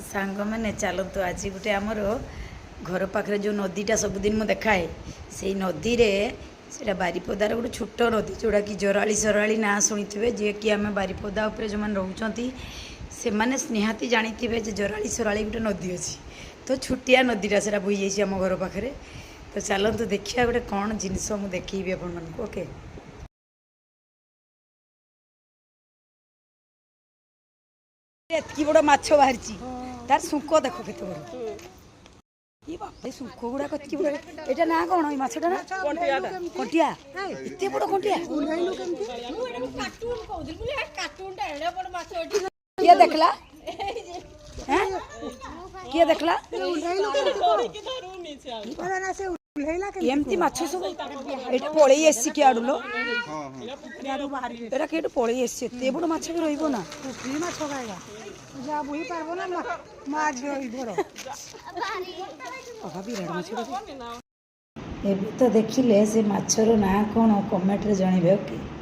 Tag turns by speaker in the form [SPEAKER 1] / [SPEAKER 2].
[SPEAKER 1] सांग मैंने चलतु आज गोटे आमर घर पाखे जो नदीटा सबुदिन मुझे देखाए से नदी रे से बारिपदार गोटे छोट नदी जोड़ा कि जराली सराली ना शुणी थे जी कि आम बारिपदा उपर जो मैंने रोच से मैंने निहाती जानी थे जराली सराली गोटे नदी अच्छी तो छुटिया नदीटा से बोई जाइए आम घर पाखे तो चलतु देखिए गोटे कौन जिनस मुझे देखी आपण मानक ओके एतकी बड़ माछ बाहर तार सुंक देख के ये बाप सुंक गुड़ा कतकी बड़ एटा ना कौन ये माछटा ना कंटिया इतने बड़ कंटिया किए देखला किए देखला एमती माछ सब एटा पळेई एसी के आडुलो एटा केट पळेई एसी एते बड़ माछ भी रहिबो ना की माछ खाएगा जा बुही पारबो ना माछ रहिबो बाबा भी रेड माछ एबे तो देखिले से माछर ना कोन कमेंट रे जणिबे ओके।